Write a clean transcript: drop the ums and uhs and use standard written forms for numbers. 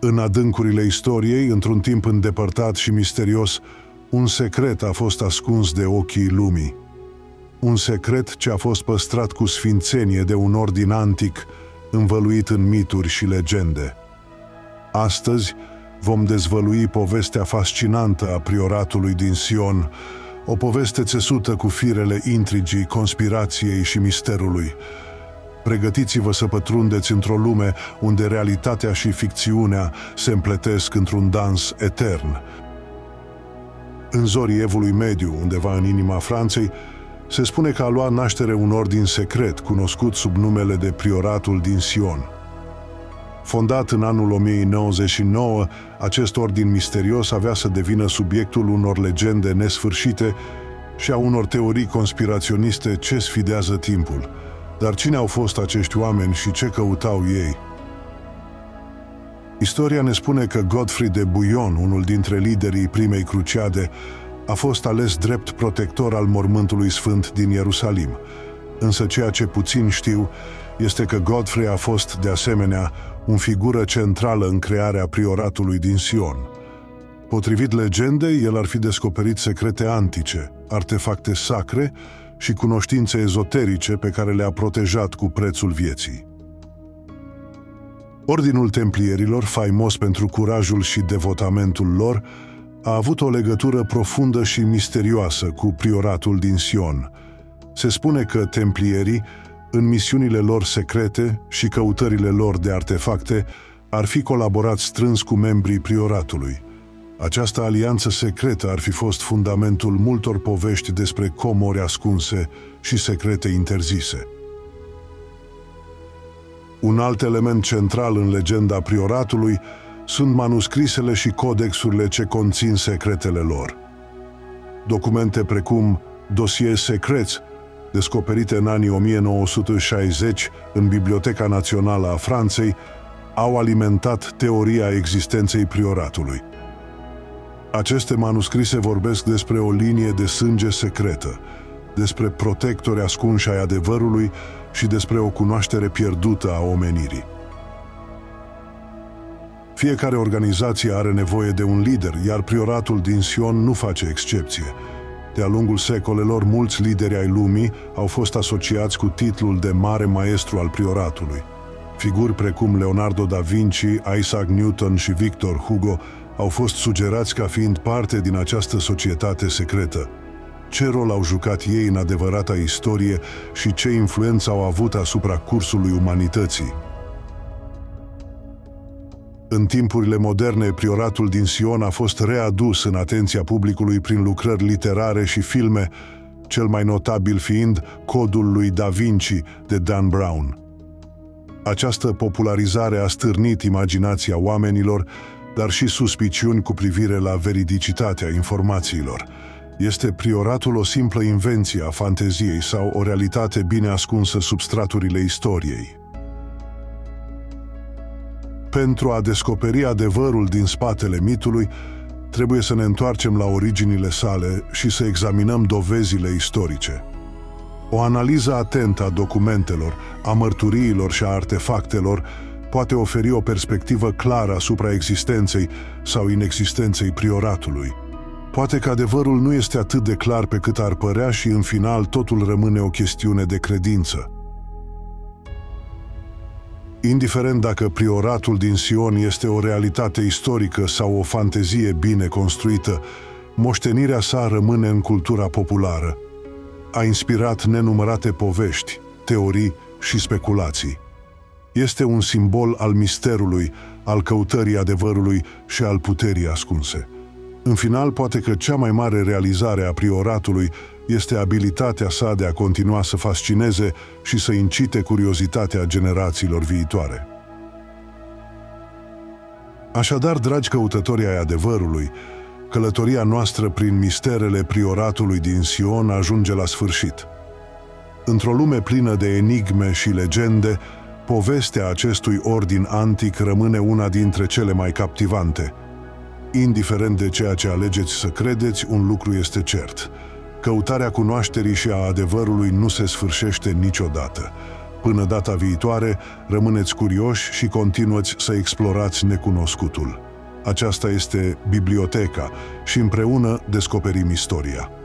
În adâncurile istoriei, într-un timp îndepărtat și misterios, un secret a fost ascuns de ochii lumii. Un secret ce a fost păstrat cu sfințenie de un ordin antic, învăluit în mituri și legende. Astăzi vom dezvălui povestea fascinantă a prioratului din Sion, o poveste țesută cu firele intrigii, conspirației și misterului. Pregătiți-vă să pătrundeți într-o lume unde realitatea și ficțiunea se împletesc într-un dans etern. În zorii Evului Mediu, undeva în inima Franței, se spune că a luat naștere un ordin secret, cunoscut sub numele de Prioratul din Sion. Fondat în anul 1099, acest ordin misterios avea să devină subiectul unor legende nesfârșite și a unor teorii conspiraționiste ce sfidează timpul. Dar cine au fost acești oameni și ce căutau ei? Istoria ne spune că Godfrey de Bouillon, unul dintre liderii primei cruciade, a fost ales drept protector al mormântului sfânt din Ierusalim. Însă ceea ce puțin știu este că Godfrey a fost, de asemenea, o figură centrală în crearea prioratului din Sion. Potrivit legendei, el ar fi descoperit secrete antice, artefacte sacre și cunoștințe ezoterice pe care le-a protejat cu prețul vieții. Ordinul templierilor, faimos pentru curajul și devotamentul lor, a avut o legătură profundă și misterioasă cu prioratul din Sion. Se spune că templierii, în misiunile lor secrete și căutările lor de artefacte, ar fi colaborat strâns cu membrii prioratului. Această alianță secretă ar fi fost fundamentul multor povești despre comori ascunse și secrete interzise. Un alt element central în legenda prioratului sunt manuscrisele și codexurile ce conțin secretele lor. Documente precum dosieri secreți, descoperite în anii 1960 în Biblioteca Națională a Franței, au alimentat teoria existenței prioratului. Aceste manuscrise vorbesc despre o linie de sânge secretă, despre protectori ascunși ai adevărului și despre o cunoaștere pierdută a omenirii. Fiecare organizație are nevoie de un lider, iar prioratul din Sion nu face excepție. De-a lungul secolelor, mulți lideri ai lumii au fost asociați cu titlul de Mare Maestru al prioratului. Figuri precum Leonardo da Vinci, Isaac Newton și Victor Hugo au fost sugerați ca fiind parte din această societate secretă. Ce rol au jucat ei în adevărata istorie și ce influență au avut asupra cursului umanității? În timpurile moderne, prioratul din Sion a fost readus în atenția publicului prin lucrări literare și filme, cel mai notabil fiind Codul lui Da Vinci de Dan Brown. Această popularizare a stârnit imaginația oamenilor, dar și suspiciuni cu privire la veridicitatea informațiilor. Este prioratul o simplă invenție a fanteziei sau o realitate bine ascunsă sub straturile istoriei? Pentru a descoperi adevărul din spatele mitului, trebuie să ne întoarcem la originile sale și să examinăm dovezile istorice. O analiză atentă a documentelor, a mărturiilor și a artefactelor poate oferi o perspectivă clară asupra existenței sau inexistenței prioratului. Poate că adevărul nu este atât de clar pe cât ar părea și în final totul rămâne o chestiune de credință. Indiferent dacă prioratul din Sion este o realitate istorică sau o fantezie bine construită, moștenirea sa rămâne în cultura populară. A inspirat nenumărate povești, teorii și speculații. Este un simbol al misterului, al căutării adevărului și al puterii ascunse. În final, poate că cea mai mare realizare a prioratului este abilitatea sa de a continua să fascineze și să incite curiozitatea generațiilor viitoare. Așadar, dragi căutători ai adevărului, călătoria noastră prin misterele prioratului din Sion ajunge la sfârșit. Într-o lume plină de enigme și legende, povestea acestui ordin antic rămâne una dintre cele mai captivante. Indiferent de ceea ce alegeți să credeți, un lucru este cert. Căutarea cunoașterii și a adevărului nu se sfârșește niciodată. Până data viitoare, rămâneți curioși și continuați să explorați necunoscutul. Aceasta este Biblioteca și împreună descoperim istoria.